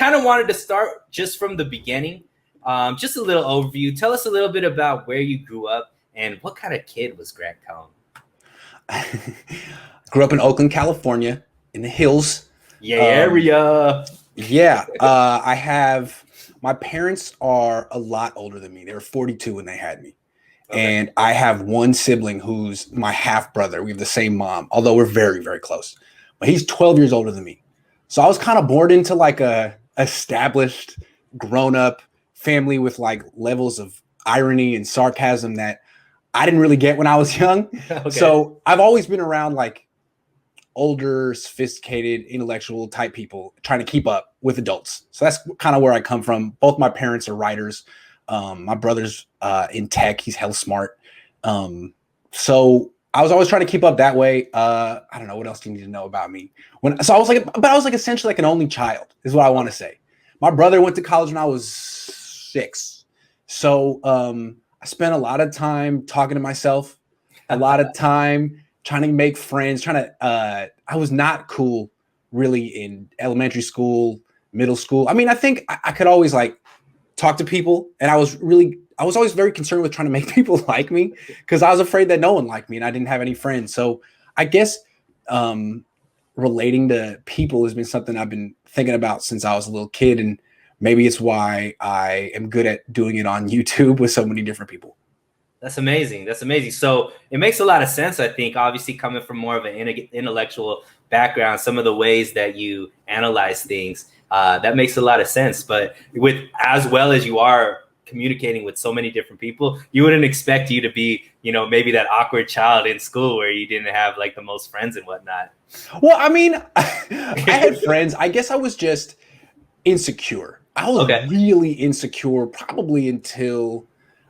kind of wanted to start just from the beginning. Just a little overview. Tell us a little bit about where you grew up and what kind of kid was Grant Cohn? Grew up in Oakland, California, in the hills. Yeah, area. Yeah, I have. My parents are a lot older than me. They were 42 when they had me. Okay. And I have one sibling who's my half brother. We have the same mom, although we're very, very close. But he's 12 years older than me. So I was kind of born into like a established, grown up family with like levels of irony and sarcasm that I didn't really get when I was young. Okay. So I've always been around like older, sophisticated, intellectual type people trying to keep up with adults. So that's kind of where I come from. Both my parents are writers. My brother's in tech. He's hella smart. So I was always trying to keep up that way. I don't know what else do you need to know about me. I was like essentially like an only child is what I want to say. My brother went to college when I was 6. So I spent a lot of time talking to myself, a lot of time trying to make friends, I was not cool really in elementary school, middle school. I mean, I think I could always like talk to people, and I was always very concerned with trying to make people like me because I was afraid that no one liked me and I didn't have any friends. So I guess relating to people has been something I've been thinking about since I was a little kid, and maybe it's why I am good at doing it on YouTube with so many different people. That's amazing. That's amazing. So it makes a lot of sense, I think, obviously coming from more of an intellectual background, some of the ways that you analyze things, that makes a lot of sense. But with as well as you are communicating with so many different people, you wouldn't expect you to be, maybe that awkward child in school where you didn't have like the most friends and whatnot. Well, I mean, I had friends. I guess I was just insecure. I was really insecure probably until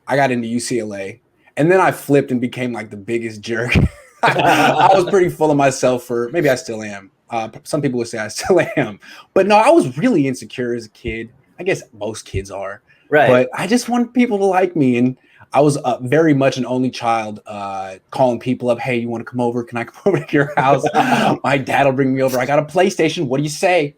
I got into UCLA. And then I flipped and became like the biggest jerk. I was pretty full of myself maybe I still am. Some people would say I still am. But no, I was really insecure as a kid. I guess most kids are. Right. But I just wanted people to like me. And I was very much an only child, calling people up. Hey, you want to come over? Can I come over to your house? My dad will bring me over. I got a PlayStation. What do you say?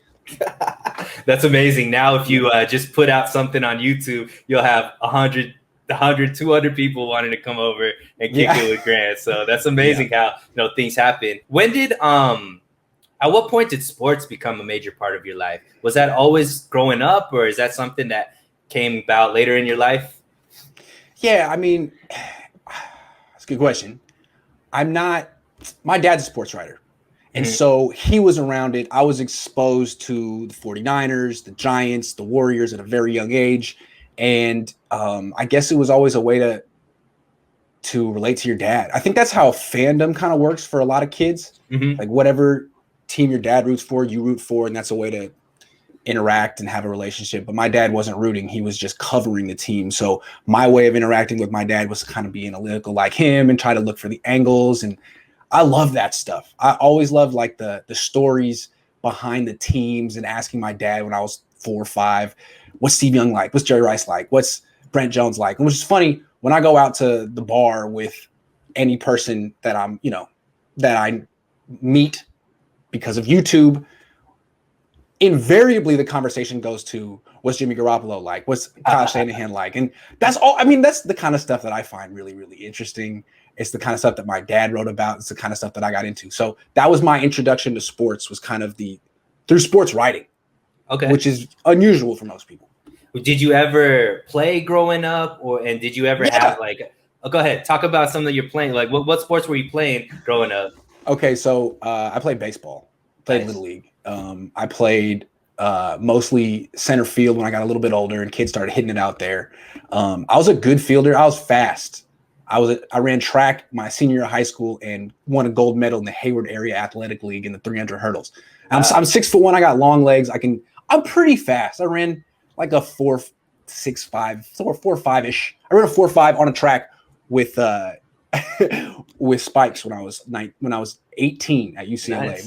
That's amazing. Now, if you just put out something on YouTube, you'll have 100, 200 people wanting to come over and kick it with Grant. So that's amazing how things happen. When did at what point did sports become a major part of your life? Was that always growing up, or is that something that came about later in your life? Yeah, I mean, that's a good question. My dad's a sports writer. And so he was around it. I was exposed to the 49ers, the Giants, the Warriors at a very young age. And I guess it was always a way to relate to your dad. I think that's how fandom kind of works for a lot of kids. Like whatever team your dad roots for, you root for, and that's a way to interact and have a relationship. But my dad wasn't rooting. He was just covering the team. So my way of interacting with my dad was to kind of be analytical like him and try to look for the angles. And I love that stuff. I always loved like the stories behind the teams and asking my dad when I was 4 or 5, what's Steve Young like? What's Jerry Rice like? What's Brent Jones like? And which is funny, when I go out to the bar with any person that that I meet because of YouTube, invariably the conversation goes to what's Jimmy Garoppolo like? What's Kyle Shanahan like? And that's all. I mean, that's the kind of stuff that I find really, really interesting. It's the kind of stuff that my dad wrote about. It's the kind of stuff that I got into. So that was my introduction to sports, was kind of through sports writing, which is unusual for most people. Did you ever play growing up, and did you ever have like? Oh, go ahead. Talk about something that you're playing. Like what sports were you playing growing up? Okay, so I played baseball. Played Little League. I played mostly center field when I got a little bit older and kids started hitting it out there. I was a good fielder. I was fast. I ran track my senior year of high school and won a gold medal in the Hayward Area Athletic League in the 300 hurdles. I'm 6'1". I got long legs. I'm pretty fast. I ran like a 4.65, 4.5-ish. I ran a 4.5 on a track with with spikes when I was 18 at UCLA. Nice.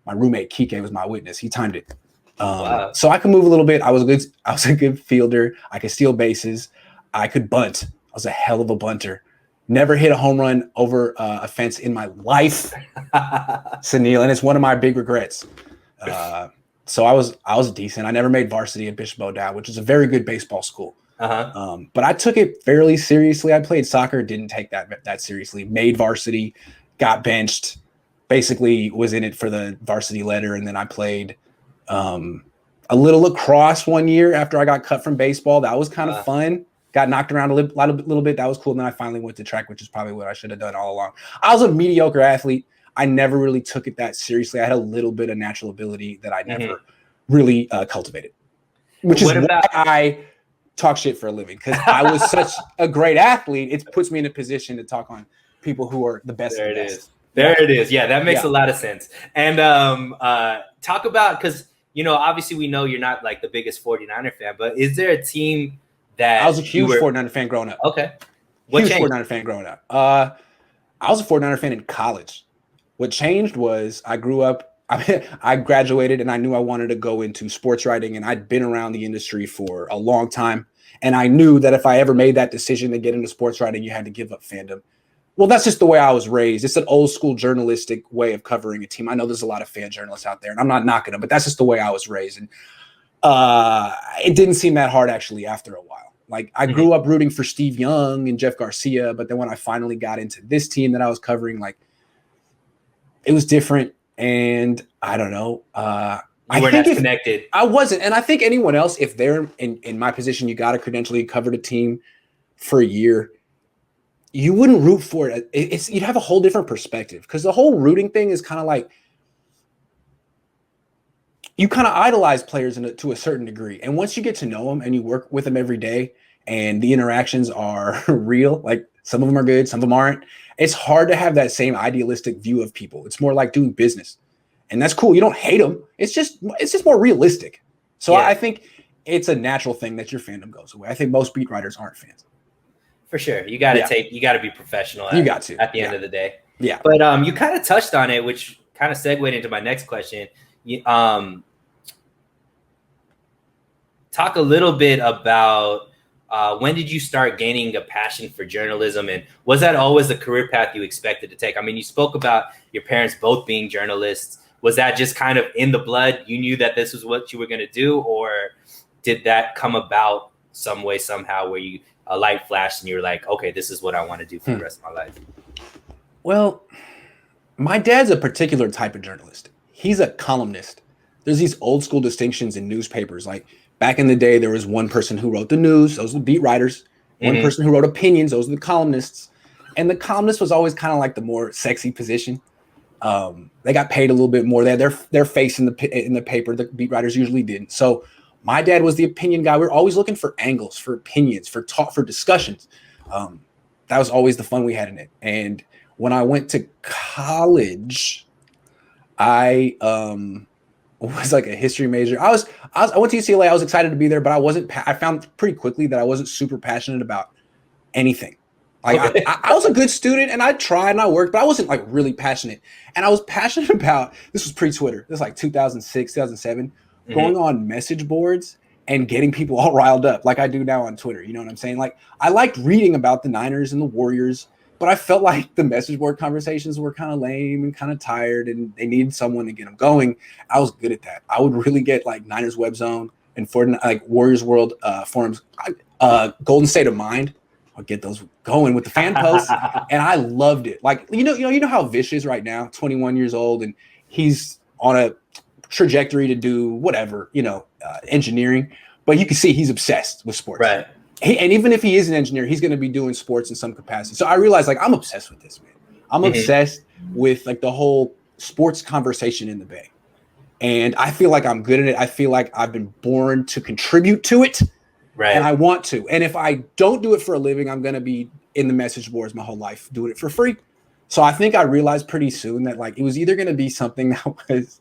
My roommate Kike was my witness. He timed it. So I could move a little bit. I was a good fielder. I could steal bases. I could bunt. I was a hell of a bunter. Never hit a home run over a fence in my life, Sunil, and it's one of my big regrets. So I was decent. I never made varsity at Bishop O'Dowd, which is a very good baseball school. But I took it fairly seriously. I played soccer, didn't take that seriously. Made varsity, got benched, basically was in it for the varsity letter, and then I played a little lacrosse one year after I got cut from baseball. That was kind of fun. Got knocked around a little bit. That was cool. And then I finally went to track, which is probably what I should have done all along. I was a mediocre athlete. I never really took it that seriously. I had a little bit of natural ability that I never really cultivated, which is why I talk shit for a living, because I was such a great athlete. It puts me in a position to talk on people who are the best. There it is. There it is. Yeah, that makes a lot of sense. And talk about, because, you know, obviously we know you're not like the biggest 49er fan, but is there a team that I was a huge 49er fan growing up? Okay. What huge changed? 49er fan growing up. I was a 49er fan in college. What changed was I grew up, I graduated and I knew I wanted to go into sports writing, and I'd been around the industry for a long time. And I knew that if I ever made that decision to get into sports writing, you had to give up fandom. Well, that's just the way I was raised. It's an old school journalistic way of covering a team. I know there's a lot of fan journalists out there, and I'm not knocking them, but that's just the way I was raised. And it didn't seem that hard actually after a while. Like I grew up rooting for Steve Young and Jeff Garcia, but then when I finally got into this team that I was covering, like it was different. And I don't know. You were not connected. I wasn't. And I think anyone else, if they're in my position, you got a credential, you covered a team for a year, you wouldn't root for it. You'd have a whole different perspective, because the whole rooting thing is kind of like you kind of idolize players to a certain degree. And once you get to know them and you work with them every day and the interactions are real, like some of them are good, some of them aren't, it's hard to have that same idealistic view of people. It's more like doing business. And that's cool. You don't hate them. It's just more realistic. So I think it's a natural thing that your fandom goes away. I think most beat writers aren't fans. For sure. You got to you got to be professional at the end of the day. Yeah. But you kind of touched on it, which kind of segued into my next question. Talk a little bit about when did you start gaining a passion for journalism, and was that always the career path you expected to take? I mean, you spoke about your parents both being journalists. Was that just kind of in the blood? You knew that this was what you were going to do, or did that come about some way, somehow, where you a light flashed and you were like, okay, this is what I want to do for the rest of my life? Well, my dad's a particular type of journalist. He's a columnist. There's these old school distinctions in newspapers. Like back in the day, there was one person who wrote the news. Those were the beat writers. One person who wrote opinions. Those were the columnists. And the columnist was always kind of like the more sexy position. They got paid a little bit more. They had their face in the paper. The beat writers usually didn't. So my dad was the opinion guy. We were always looking for angles, for opinions, for discussions. That was always the fun we had in it. And when I went to college, I was like a history major. I went to UCLA. I was excited to be there, but I found pretty quickly that I wasn't super passionate about anything. Like I was a good student and I tried and I worked, but I wasn't like really passionate. And I was passionate about, this was pre-Twitter. This was like 2006, 2007, going on message boards and getting people all riled up like I do now on Twitter. You know what I'm saying? Like I liked reading about the Niners and the Warriors, but I felt like the message board conversations were kind of lame and kind of tired, and they needed someone to get them going. I was good at that. I would really get like Niners Web Zone and like Warriors World forums, Golden State of Mind. I'll get those going with the fan posts, and I loved it. Like you know how Vish is right now, 21 years old, and he's on a trajectory to do whatever, engineering. But you can see he's obsessed with sports, right? And even if he is an engineer, he's going to be doing sports in some capacity. So I realized, like, I'm obsessed with this, man. I'm obsessed with like the whole sports conversation in the Bay, and I feel like I'm good at it. I feel like I've been born to contribute to it. Right. And I want to. And if I don't do it for a living, I'm going to be in the message boards my whole life doing it for free. So I think I realized pretty soon that like it was either going to be something that was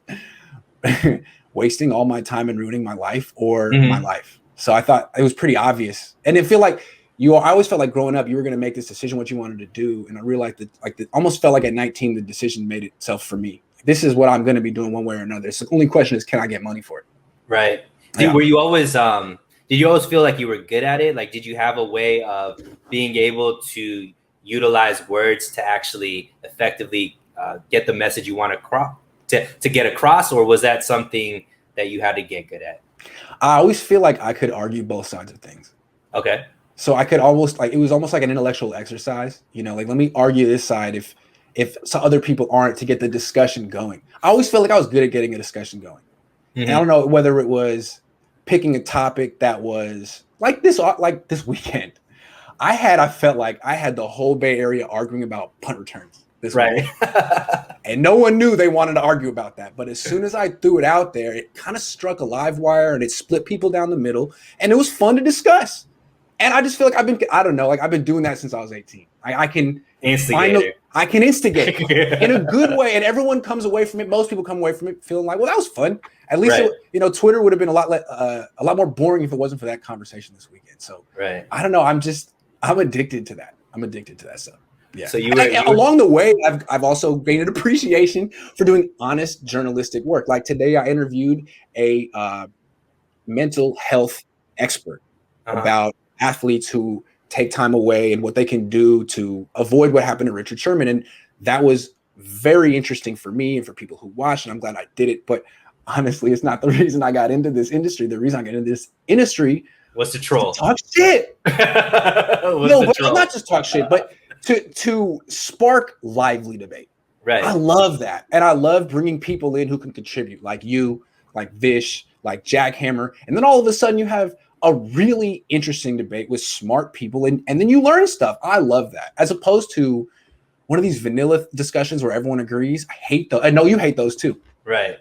wasting all my time and ruining my life or my life. So I thought it was pretty obvious. And it feel like I always felt like growing up, you were going to make this decision, what you wanted to do. And I realized that almost felt like at 19, the decision made itself for me. This is what I'm going to be doing one way or another. So the only question is, can I get money for it? Right. Were you always, did you always feel like you were good at it? Like, did you have a way of being able to utilize words to actually effectively get the message you want to get across? Or was that something that you had to get good at? I always feel like I could argue both sides of things. Okay. So I could almost like, it was almost like an intellectual exercise, you know, like, let me argue this side if some other people aren't, to get the discussion going. I always felt like I was good at getting a discussion going. Mm-hmm. And I don't know whether it was picking a topic that was like this weekend. I felt like I had the whole Bay Area arguing about punt returns this weekend. And no one knew they wanted to argue about that. But as soon as I threw it out there, it kind of struck a live wire and it split people down the middle. And it was fun to discuss. And I just feel like I've been doing that since I was 18. I can instigate in a good way. And everyone comes away from it. Most people come away from it feeling like, well, that was fun. At least, Twitter would have been a lot more boring if it wasn't for that conversation this weekend. So I don't know. I'm addicted to that. I'm addicted to that stuff. Yeah. So along the way, I've also gained an appreciation for doing honest journalistic work. Like today, I interviewed a mental health expert about athletes who take time away and what they can do to avoid what happened to Richard Sherman. And that was very interesting for me and for people who watched, and I'm glad I did it. But honestly, it's not the reason I got into this industry. The reason I got into this industry was to troll. To talk shit. Not just talk shit, but to spark lively debate. Right. I love that. And I love bringing people in who can contribute, like you, like Vish, like Jackhammer. And then all of a sudden you have a really interesting debate with smart people. And then you learn stuff. I love that. As opposed to one of these vanilla discussions where everyone agrees. I hate those. I know you hate those too. Right.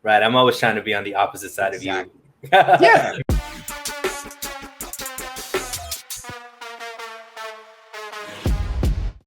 I'm always trying to be on the opposite side of you. Yeah.